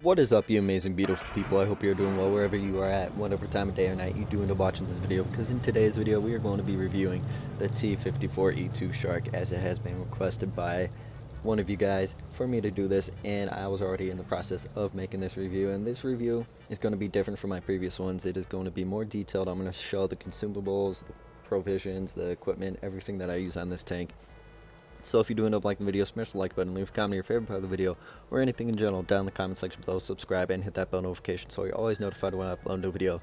What is up, you amazing, beautiful people? I hope you're doing well wherever you are at, whatever time of day or night you do end up watching this video, because in today's video we are going to be reviewing the T54E2 SHARK, as it has been requested by one of you guys for me to do this, and I was already in the process of making this review. And this review is going to be different from my previous ones. It is going to be more detailed. I'm going to show the consumables, the provisions, the equipment, everything that I use on this tank. So if you do end up liking the video, smash the like button, leave a comment your favorite part of the video, or anything in general down in the comment section below. Subscribe and hit that bell notification so you're always notified when I upload a new video.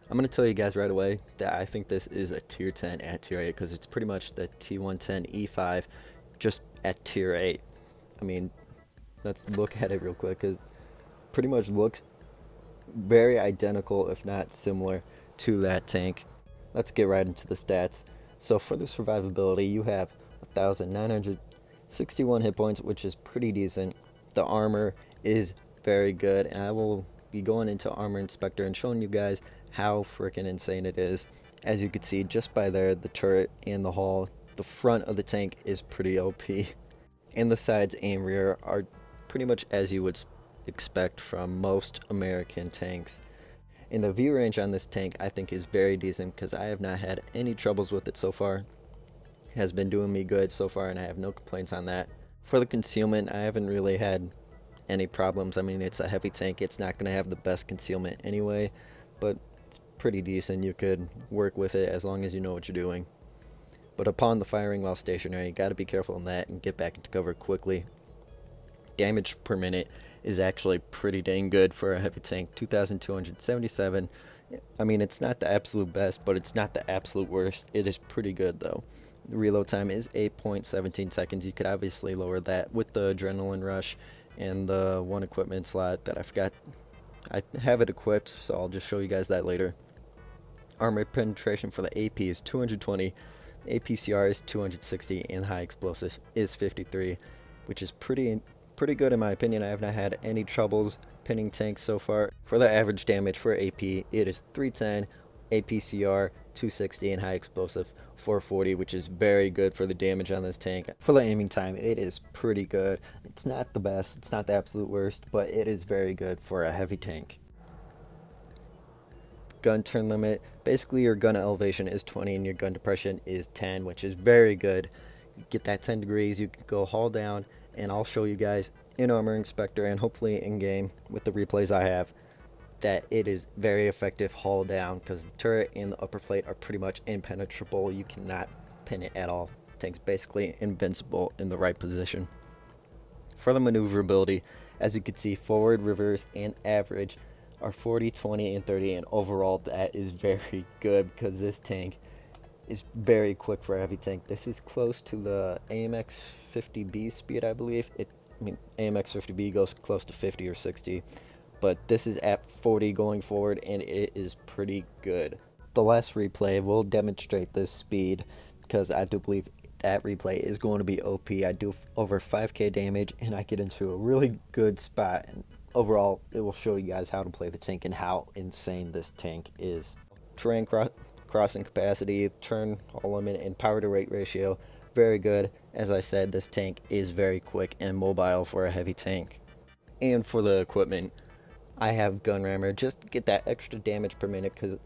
I'm going to tell you guys right away that I think this is a tier 10 at tier 8, because it's pretty much the T110E5 just at tier 8. I mean, let's look at it real quick, because pretty much looks very identical, if not similar, to that tank. Let's get right into the stats. So for the survivability, you have 1,961 hit points, which is pretty decent. The armor is very good, and I will be going into Armor Inspector and showing you guys how freaking insane it is. As you can see just by there, the turret and the hull, the front of the tank is pretty OP, and the sides and rear are pretty much as you would expect from most American tanks. And the view range on this tank I think is very decent, because I have not had any troubles with it so far. Has been doing me good so far, and I have no complaints on that. For the concealment, I haven't really had any problems. I mean, it's a heavy tank, it's not going to have the best concealment anyway, but it's pretty decent. You could work with it as long as you know what you're doing. But upon the firing while stationary, you got to be careful in that and get back into cover quickly. Damage per minute is actually pretty dang good for a heavy tank, 2,277. I mean, it's not the absolute best, but it's not the absolute worst. It is pretty good though. The reload time is 8.17 seconds. You could obviously lower that with the adrenaline rush and the one equipment slot that I forgot. I have it equipped, so I'll just show you guys that later. Armor penetration for the AP is 220, APCR is 260, and high explosive is 53, which is pretty good in my opinion. I have not had any troubles pinning tanks so far. For the average damage for AP, it is 310, APCR 260, and high explosive 440, which is very good for the damage on this tank. For the aiming time, it is pretty good. It's not the best, it's not the absolute worst, but it is very good for a heavy tank. Gun turn limit, basically your gun elevation is 20 and your gun depression is 10, which is very good. You get that 10 degrees, you can go haul down, and I'll show you guys in Armor Inspector and hopefully in game with the replays I have that it is very effective haul down, because the turret and the upper plate are pretty much impenetrable. You cannot pin it at all. The tank's basically invincible in the right position. For the maneuverability, as you can see, forward, reverse, and average are 40, 20, and 30, and overall that is very good, because this tank is very quick for a heavy tank. This is close to the AMX 50B speed, I believe. AMX 50B goes close to 50 or 60. But this is at 40 going forward, and it is pretty good. The last replay will demonstrate this speed, because I do believe that replay is going to be OP. I do over 5k damage, and I get into a really good spot, and overall it will show you guys how to play the tank and how insane this tank is. Terrain crossing capacity, turn hull limit, and power to rate ratio, very good. As I said, this tank is very quick and mobile for a heavy tank. And for the equipment, I have gun rammer just to get that extra damage per minute, because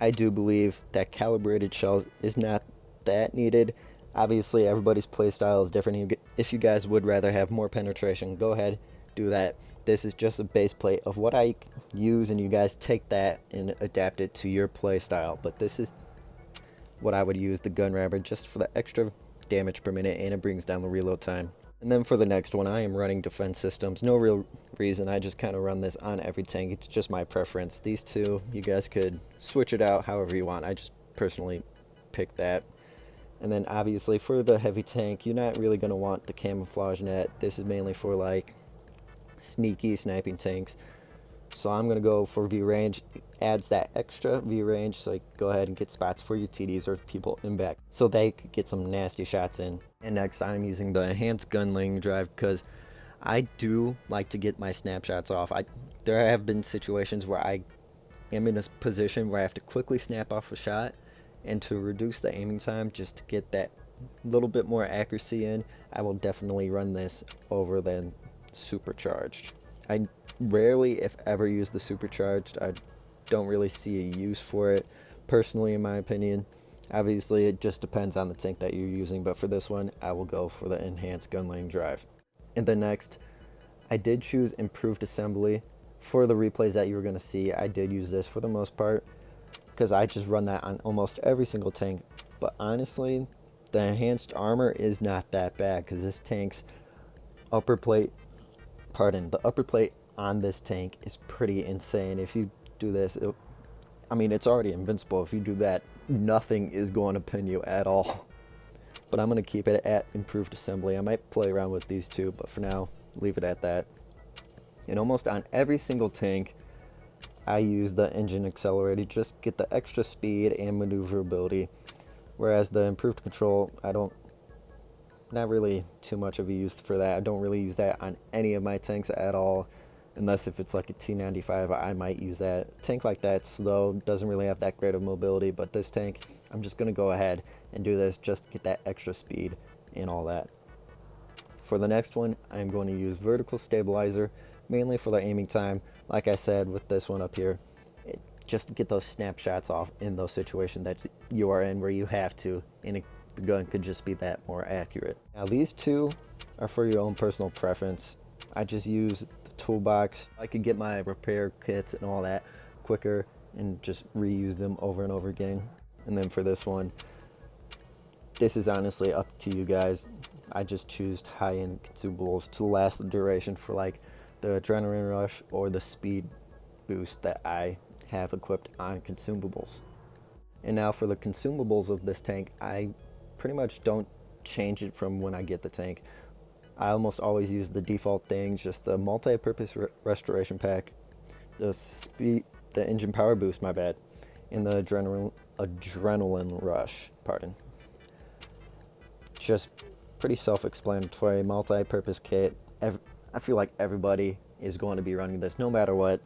I do believe that calibrated shells is not that needed. Obviously everybody's playstyle is different. If you guys would rather have more penetration, go ahead, do that. This is just a base plate of what I use, and you guys take that and adapt it to your playstyle. But this is what I would use, the gun rammer, just for the extra damage per minute, and it brings down the reload time. And then for the next one, I am running defense systems. No real reason, I just kind of run this on every tank. It's just my preference. These two, you guys could switch it out however you want. I just personally picked that. And then obviously for the heavy tank, you're not really going to want the camouflage net. This is mainly for like sneaky sniping tanks. So I'm going to go for view range. It adds that extra view range, so you go ahead and get spots for your TDs or people in back, so they could get some nasty shots in. And next, I'm using the enhanced gun laying drive, because I do like to get my snapshots off. There have been situations where I am in a position where I have to quickly snap off a shot, and to reduce the aiming time, just to get that little bit more accuracy in, I will definitely run this over than supercharged. I rarely, if ever, use the supercharged. I don't really see a use for it, personally, in my opinion. Obviously, it just depends on the tank that you're using, but for this one, I will go for the enhanced gun lane drive. And then next, I did choose improved assembly. For the replays that you were going to see, I did use this for the most part, because I just run that on almost every single tank. But honestly, the enhanced armor is not that bad, because this tank's upper plate, the upper plate on this tank is pretty insane. If you do this, it's already invincible. If you do that, nothing is going to pin you at all. But I'm going to keep it at improved assembly. I might play around with these two, but for now, leave it at that. And almost on every single tank, I use the engine accelerator, just get the extra speed and maneuverability. Whereas the improved control, not really too much of a use for that. I don't really use that on any of my tanks at all, unless if it's like a T95, I might use that. A tank like that, slow, doesn't really have that great of mobility, but this tank, I'm just going to go ahead and do this just to get that extra speed and all that. For the next one, I'm going to use vertical stabilizer, mainly for the aiming time. Like I said with this one up here, just to get those snapshots off in those situations that you are in where you have to, and the gun could just be that more accurate. Now these two are for your own personal preference. I just use the toolbox. I could get my repair kits and all that quicker and just reuse them over and over again. And then for this one, this is honestly up to you guys. I just choose high-end consumables to last the duration for like the adrenaline rush or the speed boost that I have equipped on consumables. And now for the consumables of this tank, I pretty much don't change it from when I get the tank. I almost always use the default thing, just the multi-purpose restoration pack, the engine power boost, my bad, and the adrenaline rush, Just pretty self-explanatory, multi-purpose kit. I feel like everybody is going to be running this no matter what.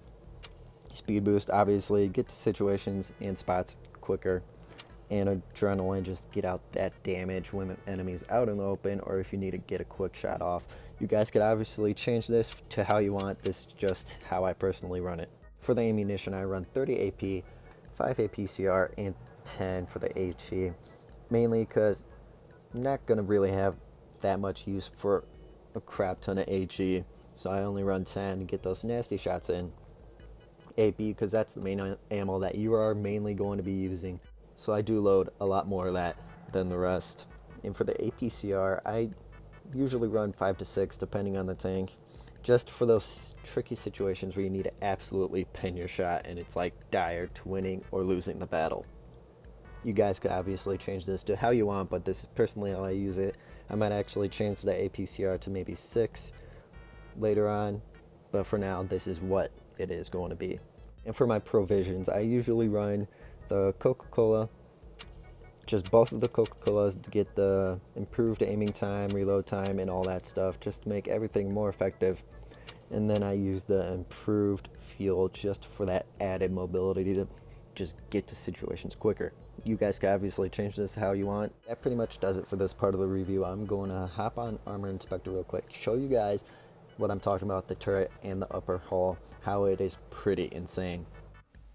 Speed boost, obviously, get to situations and spots quicker, and adrenaline, just get out that damage when the enemy's out in the open, or if you need to get a quick shot off. You guys could obviously change this to how you want. This is just how I personally run it. For the ammunition, I run 30 AP, 5 APCR, and 10 for the HE, mainly because I'm not going to really have that much use for a crap ton of HE, so I only run 10 to get those nasty shots in. AP, because that's the main ammo that you are mainly going to be using, so I do load a lot more of that than the rest. And for the APCR, I usually run 5 to 6 depending on the tank, just for those tricky situations where you need to absolutely pin your shot and it's like dire to winning or losing the battle. You guys could obviously change this to how you want, but this is personally how I use it. I might actually change the APCR to maybe 6 later on, but for now, this is what it is going to be. And for my provisions, I usually run the Coca-Cola, just both of the Coca-Colas to get the improved aiming time, reload time, and all that stuff, just to make everything more effective. And then I use the improved fuel just for that added mobility to just get to situations quicker. You guys can obviously change this how you want. That pretty much does it for this part of the review. I'm going to hop on Armor Inspector real quick, show you guys what I'm talking about, the turret and the upper hull, how it is pretty insane.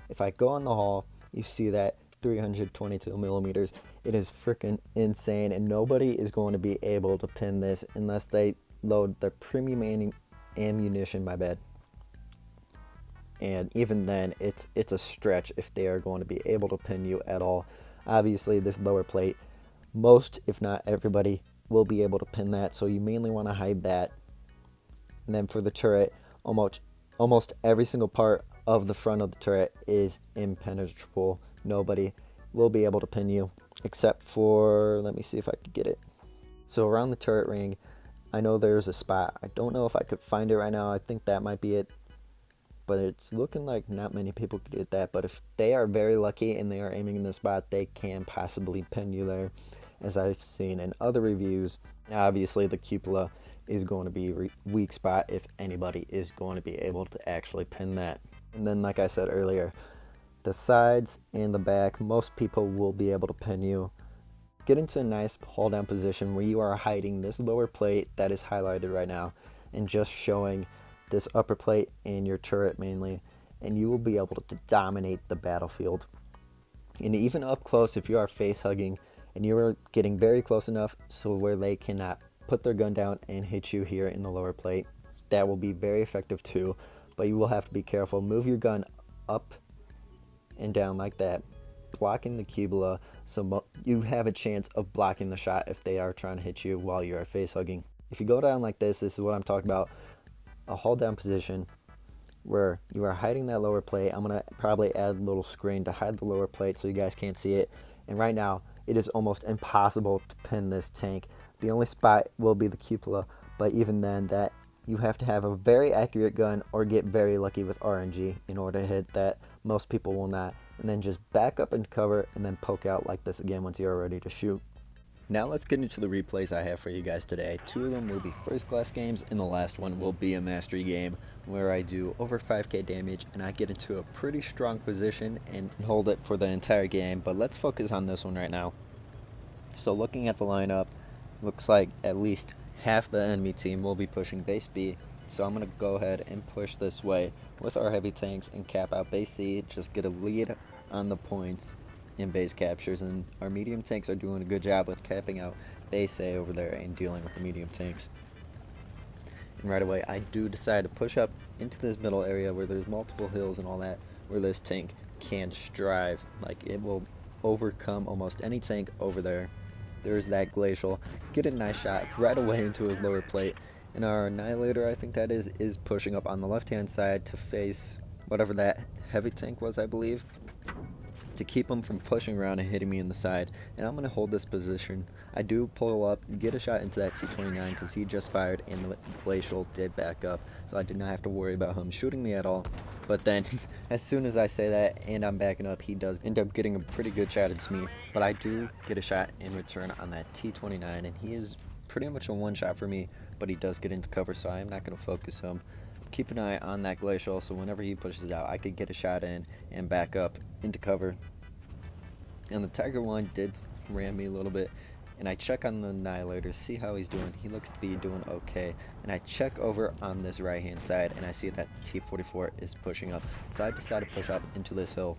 If I go on the hull, you see that 322 millimeters. It is freaking insane, and nobody is going to be able to pin this unless they load their premium ammunition, my bad. And even then, it's a stretch if they are going to be able to pin you at all. Obviously, this lower plate, most, if not everybody, will be able to pin that, so you mainly want to hide that. And then for the turret, almost every single part of the front of the turret is impenetrable. Nobody will be able to pin you, except for, let me see if I could get it. So around the turret ring, I know there's a spot. I don't know if I could find it right now. I think that might be it. But it's looking like not many people could get that. But if they are very lucky and they are aiming in the spot, they can possibly pin you there, as I've seen in other reviews. Obviously, the cupola is going to be a weak spot if anybody is going to be able to actually pin that. And then, like I said earlier, the sides and the back, most people will be able to pin you. Get into a nice hold down position where you are hiding this lower plate that is highlighted right now and just showing this upper plate and your turret mainly, and you will be able to dominate the battlefield. And even up close, if you are face hugging and you are getting very close enough so where they cannot put their gun down and hit you here in the lower plate, that will be very effective too. But you will have to be careful. Move your gun up and down like that, blocking the cupola, so you have a chance of blocking the shot if they are trying to hit you while you are face hugging. If you go down like this is what I'm talking about, a hold down position where you are hiding that lower plate. I'm going to probably add a little screen to hide the lower plate so you guys can't see it. And right now, it is almost impossible to pin this tank. The only spot will be the cupola, but even then, that you have to have a very accurate gun or get very lucky with RNG in order to hit that. Most people will not. And then just back up and cover and then poke out like this again once you're ready to shoot. Now let's get into the replays I have for you guys today. 2 of them will be first class games and the last one will be a mastery game where I do over 5k damage and I get into a pretty strong position and hold it for the entire game. But let's focus on this one right now. So looking at the lineup, looks like at least half the enemy team will be pushing base B. So I'm going to go ahead and push this way with our heavy tanks and cap out base C, just get a lead on the points in base captures, and our medium tanks are doing a good job with capping out base A over there and dealing with the medium tanks. And right away I do decide to push up into this middle area where there's multiple hills and all that, where this tank can strive, like it will overcome almost any tank over there. There's that glacial, get a nice shot right away into his lower plate, and our annihilator, I think that is pushing up on the left hand side to face whatever that heavy tank was, I believe, to keep him from pushing around and hitting me in the side. And I'm going to hold this position. I do pull up, get a shot into that T29 because he just fired and the glacial did back up, so I did not have to worry about him shooting me at all. But then as soon as I say that and I'm backing up, he does end up getting a pretty good shot into me. But I do get a shot in return on that T29, and he is pretty much a one shot for me, but he does get into cover, so I am not going to focus him. Keep an eye on that glacial so whenever he pushes out I could get a shot in and back up into cover. And the Tiger one did ram me a little bit, and I check on the annihilator, see how he's doing. He looks to be doing okay, and I check over on this right hand side and I see that T44 is pushing up, so I decide to push up into this hill,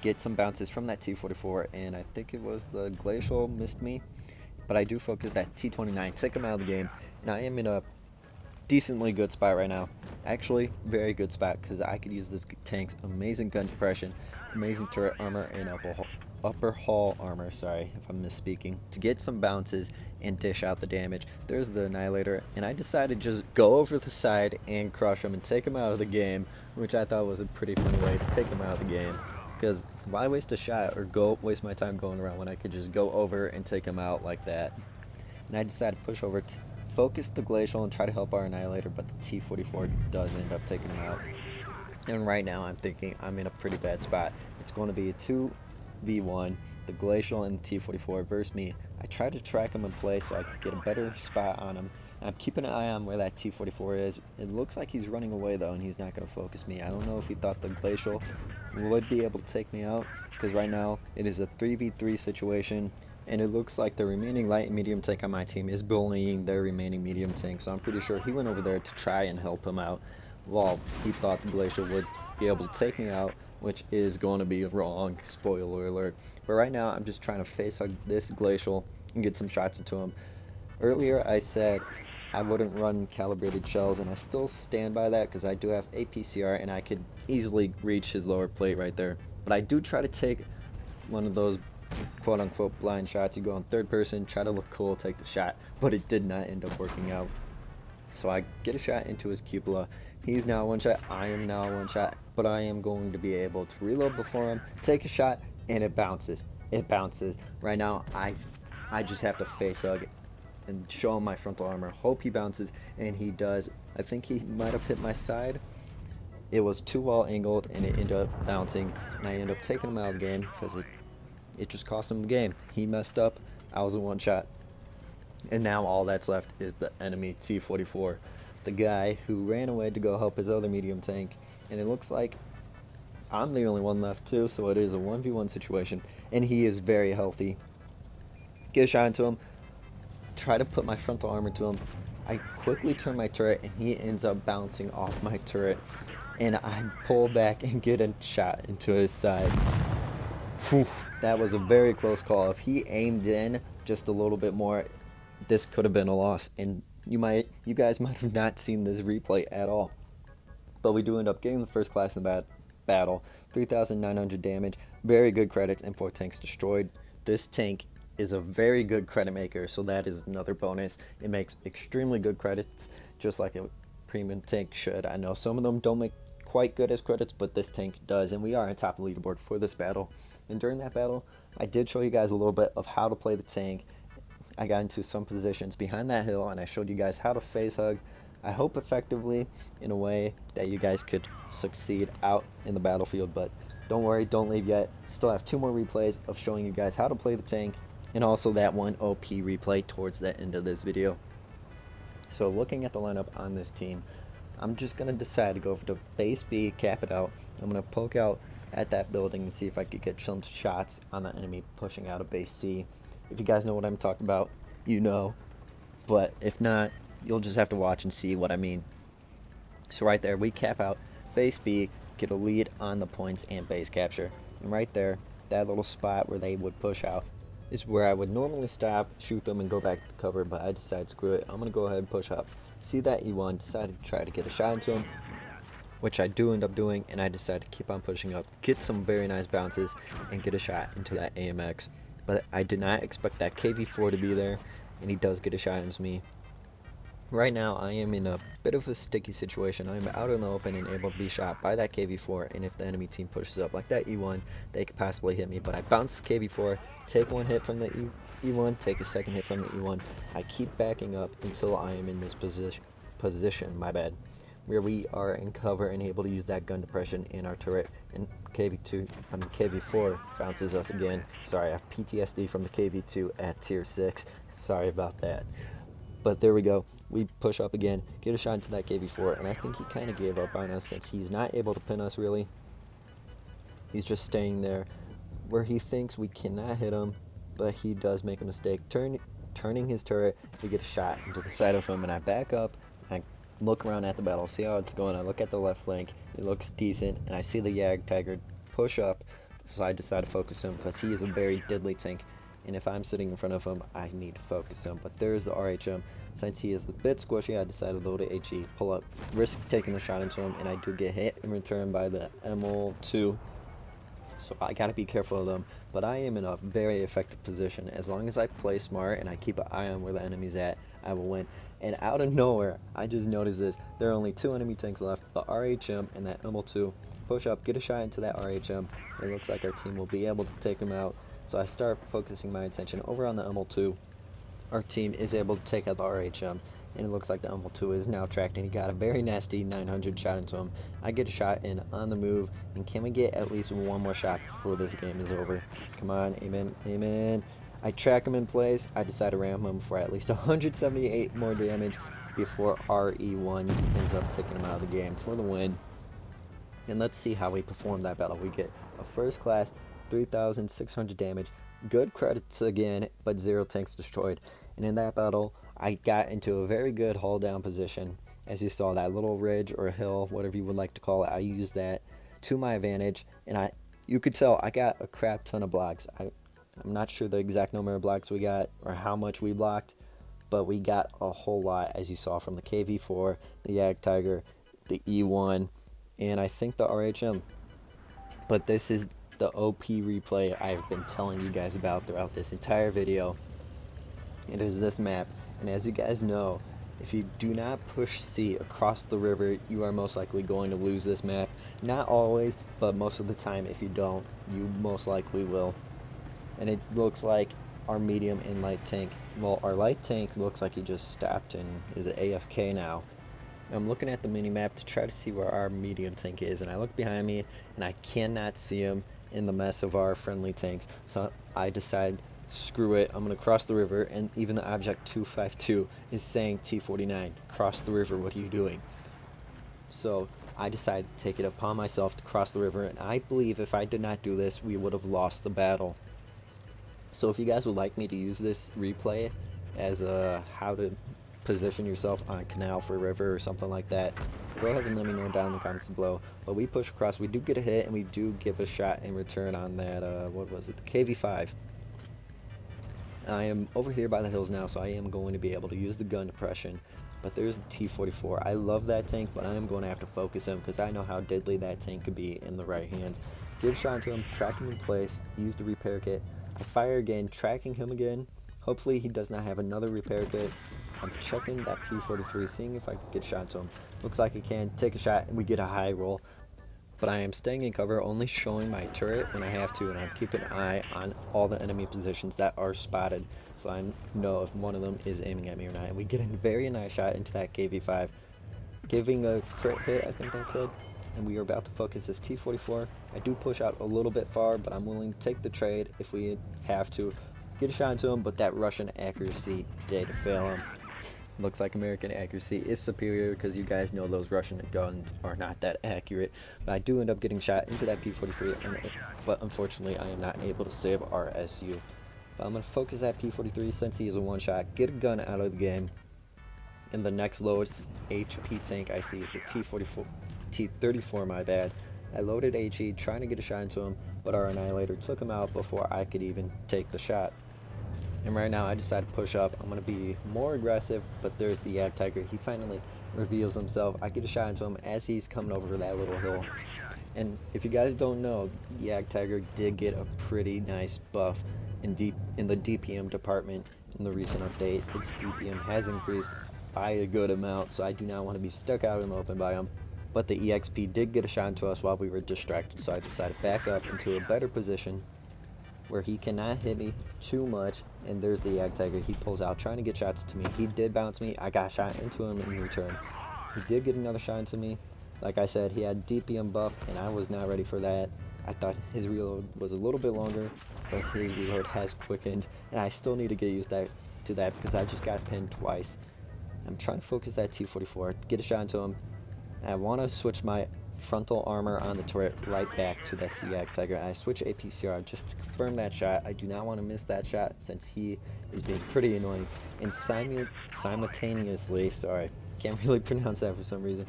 get some bounces from that T44, and I think it was the glacial missed me, but I do focus that T29, take him out of the game, and I am in a decently good spot right now. Actually, very good spot because I could use this tank's amazing gun depression, amazing turret armor, and upper hull armor, sorry if I'm misspeaking, to get some bounces and dish out the damage. There's the annihilator, and I decided to just go over the side and crush him and take him out of the game, which I thought was a pretty funny way to take him out of the game, because why waste a shot or waste my time going around when I could just go over and take him out like that. And I decided to push over, focus the glacial and try to help our annihilator, but the T44 does end up taking him out. And right now I'm thinking I'm in a pretty bad spot. It's going to be a 2v1, the glacial and the T44 versus me. I try to track him in place so I can get a better spot on him. I'm keeping an eye on where that T44 is. It looks like he's running away though, and he's not going to focus me. I don't know if he thought the glacial would be able to take me out, because right now it is a 3v3 situation, and it looks like the remaining light and medium tank on my team is bullying their remaining medium tank, so I'm pretty sure he went over there to try and help him out. Well, he thought the glacial would be able to take me out, which is going to be wrong, spoiler alert. But right now I'm just trying to face hug this glacial and get some shots into him. Earlier I said I wouldn't run calibrated shells, and I still stand by that because I do have APCR and I could easily reach his lower plate right there. But I do try to take one of those quote-unquote blind shots. You go in third person, try to look cool, take the shot, but it did not end up working out. So I get a shot into his cupola. He's now one shot, I am now one shot, but I am going to be able to reload before him, take a shot, and it bounces. It bounces. Right now I just have to face hug and show him my frontal armor, hope he bounces, and he does. I think he might have hit my side. It was too well angled and it ended up bouncing, and I ended up taking him out of the game because it just cost him the game. He messed up, I was a one shot, and now all that's left is the enemy T44, the guy who ran away to go help his other medium tank, and it looks like I'm the only one left too, so it is a 1v1 situation, and he is very healthy. Get a shot into him, try to put my frontal armor to him. I quickly turn my turret and he ends up bouncing off my turret, and I pull back and get a shot into his side. Whew, that was a very close call. If he aimed in just a little bit more, this could have been a loss, and you guys might have not seen this replay at all. But we do end up getting the first class in the battle, 3,900 damage, very good credits, and 4 tanks destroyed. This tank is a very good credit maker, so that is another bonus. It makes extremely good credits, just like a premium tank should. I know some of them don't make quite good as credits, but this tank does, and we are on top of the leaderboard for this battle. And during that battle, I did show you guys a little bit of how to play the tank. I got into some positions behind that hill, and I showed you guys how to phase hug. I hope effectively in a way that you guys could succeed out in the battlefield, but don't worry, don't leave yet. Still have 2 more replays of showing you guys how to play the tank, and also that one OP replay towards the end of this video. So looking at the lineup on this team, I'm just going to decide to go for the base B, cap it out. I'm going to poke out at that building and see if I could get some shots on the enemy pushing out of base C. If you guys know what I'm talking about, you know, but if not, you'll just have to watch and see what I mean. So right there, we cap out base B, get a lead on the points and base capture. And right there, that little spot where they would push out is where I would normally stop, shoot them, and go back to cover, but I decided, screw it, I'm going to go ahead and push up. See that E1, decided to try to get a shot into him, which I do end up doing, and I decided to keep on pushing up, get some very nice bounces, and get a shot into that AMX. But I did not expect that KV4 to be there, and he does get a shot into me. Right now, I am in a bit of a sticky situation. I am out in the open and able to be shot by that KV4, and if the enemy team pushes up like that E1, they could possibly hit me. But I bounce the KV4, take 1 hit from the E1, take a 2nd hit from the E1. I keep backing up until I am in this position, where we are in cover and able to use that gun depression in our turret, and KV4 bounces us again. Sorry, I have PTSD from the KV2 at tier 6. Sorry about that. But there we go. We push up again, get a shot into that KV4, and I think he kind of gave up on us since he's not able to pin us really. He's just staying there where he thinks we cannot hit him, but he does make a mistake turning his turret to get a shot into the side of him, and I back up, I look around at the battle, see how it's going. I look at the left flank, it looks decent, and I see the Yag Tiger push up, so I decide to focus him because he is a very deadly tank, and if I'm sitting in front of him, I need to focus him. But there's the RHM. Since he is a bit squishy, I decided to load a HE, pull up, risk taking the shot into him, and I do get hit in return by the ML2. So I gotta be careful of them, but I am in a very effective position. As long as I play smart and I keep an eye on where the enemy's at, I will win. And out of nowhere, I just noticed this. There are only 2 enemy tanks left, the RHM and that ML2. Push up, get a shot into that RHM. It looks like our team will be able to take him out. So I start focusing my attention over on the ML2. Our team is able to take out the RHM, and it looks like the ML2 is now tracked, and he got a very nasty 900 shot into him. I get a shot in on the move, and can we get at least 1 more shot before this game is over? Come on, amen, amen. I track him in place. I decide to ram him for at least 178 more damage before RE1 ends up taking him out of the game for the win. And let's see how we perform that battle. We get a first class 3,600 damage, good credits again, but 0 tanks destroyed. And in that battle, I got into a very good haul down position. As you saw, that little ridge or hill, whatever you would like to call it, I used that to my advantage, and you could tell I got a crap ton of blocks. I'm not sure the exact number of blocks we got or how much we blocked, but we got a whole lot, as you saw from the KV4, the Yag Tiger, the E1, and I think the RHM. But this is the OP replay I've been telling you guys about throughout this entire video. It is this map, and as you guys know, if you do not push C across the river, you are most likely going to lose this map. Not always, but most of the time if you don't, you most likely will. And it looks like our medium and light tank, well, our light tank looks like he just stopped and is at AFK now. I'm looking at the mini-map to try to see where our medium tank is, and I look behind me and I cannot see him in the mess of our friendly tanks. So I decide, screw it, I'm going to cross the river, and even the object 252 is saying T49, cross the river, what are you doing? So I decided to take it upon myself to cross the river, and I believe if I did not do this, we would have lost the battle. So if you guys would like me to use this replay as a how to position yourself on canal for river or something like that, go ahead and let me know down in the comments below. But we push across, we do get a hit, and we do give a shot in return on that, what was it, the KV5. I am over here by the hills now, so I am going to be able to use the gun depression. But there's the T54. I love that tank, but I am going to have to focus him because I know how deadly that tank could be in the right hands. Give a shot into him, track him in place, use the repair kit. I fire again, tracking him again. Hopefully he does not have another repair kit. I'm checking that P43, seeing if I can get a shot to him. Looks like I can. Take a shot, and we get a high roll. But I am staying in cover, only showing my turret when I have to, and I'm keeping an eye on all the enemy positions that are spotted, so I know if one of them is aiming at me or not. And we get a very nice shot into that KV5, giving a crit hit, I think that's it. And we are about to focus this T44. I do push out a little bit far, but I'm willing to take the trade if we have to. Get a shot into him, but that Russian accuracy did fail him. Looks like American accuracy is superior because you guys know those Russian guns are not that accurate. But I do end up getting shot into that P43, but unfortunately I am not able to save our SU. But I'm going to focus that P43 since he is a one-shot, get a gun out of the game. And the next lowest HP tank I see is the T34, my bad. I loaded HE trying to get a shot into him, but our Annihilator took him out before I could even take the shot. And right now I decided to push up. I'm going to be more aggressive, but there's the Yak Tiger. He finally reveals himself. I get a shot into him as he's coming over that little hill. And if you guys don't know, Yak Tiger did get a pretty nice buff in the DPM department in the recent update. Its DPM has increased by a good amount, so I do not want to be stuck out in the open by him. But the EXP did get a shot into us while we were distracted, so I decided to back up into a better position where he cannot hit me too much. And there's the Yak Tiger. He pulls out trying to get shots to me. He did bounce me. I got shot into him in return. He did get another shot into me. Like I said, he had DPM buff, and I was not ready for that. I thought his reload was a little bit longer, but his reload has quickened, and I still need to get used to that because I just got pinned twice. I'm trying to focus that T44, get a shot into him. I want to switch my frontal armor on the turret right back to the Yak Tiger. I switch APCR just to confirm that shot. I do not want to miss that shot since he is being pretty annoying. And simultaneously, sorry, can't really pronounce that for some reason,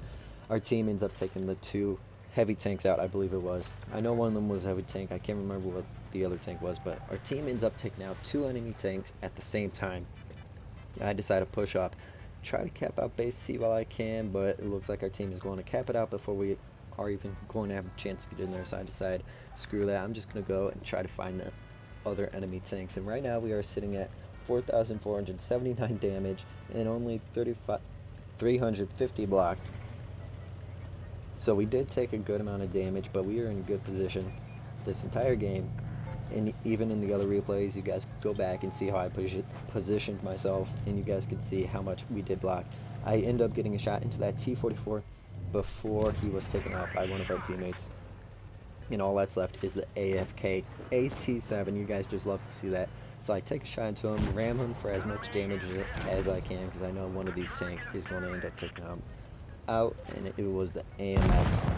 our team ends up taking the two heavy tanks out, I believe it was. I know one of them was a heavy tank. I can't remember what the other tank was, but our team ends up taking out two enemy tanks at the same time. I decide to push up, try to cap out base C while I can, but it looks like our team is going to cap it out before we are even going to have a chance to get in there, so I decide, screw that, I'm just going to go and try to find the other enemy tanks. And right now we are sitting at 4,479 damage and only 350 blocked. So we did take a good amount of damage, but we are in a good position this entire game. And even in the other replays, you guys go back and see how I positioned myself, and you guys could see how much we did block. I end up getting a shot into that T44 before he was taken out by one of our teammates. And all that's left is the AFK AT7. You guys just love to see that. So I take a shot into him, ram him for as much damage as I can, because I know one of these tanks is going to end up taking him out, and it was the AMX.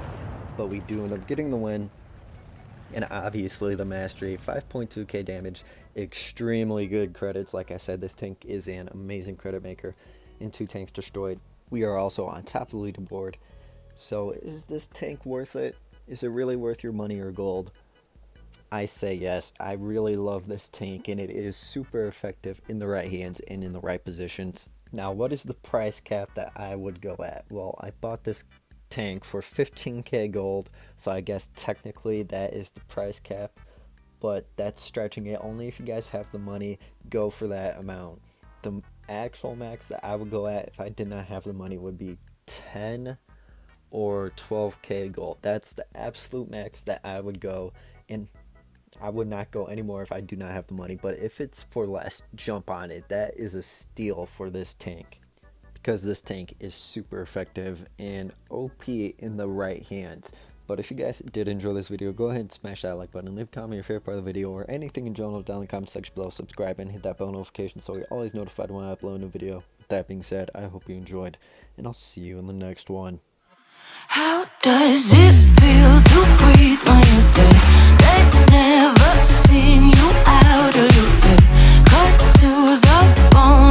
But we do end up getting the win. And obviously the mastery, 5.2k damage, extremely good credits. Like I said, this tank is an amazing credit maker, and 2 tanks destroyed. We are also on top of the leaderboard. So is this tank worth it? Is it really worth your money or gold? I say yes. I really love this tank, and it is super effective in the right hands and in the right positions. Now, what is the price cap that I would go at? Well, I bought this tank for 15k gold, so I guess technically that is the price cap, but that's stretching it. Only if you guys have the money, go for that amount. The actual max that I would go at if I did not have the money would be 10 or 12k gold. That's the absolute max that I would go, and I would not go anymore if I do not have the money. But if it's for less, jump on it. That is a steal for this tank, because this tank is super effective and OP in the right hands. But if you guys did enjoy this video, go ahead and smash that like button, leave a comment your favorite part of the video or anything in general down in the comment section below. Subscribe and hit that bell notification so you're always notified when I upload a video. With that being said, I hope you enjoyed, and I'll see you in the next one. How does it feel to breathe when you're dead? They never seen you out of your bed, cut to the bone.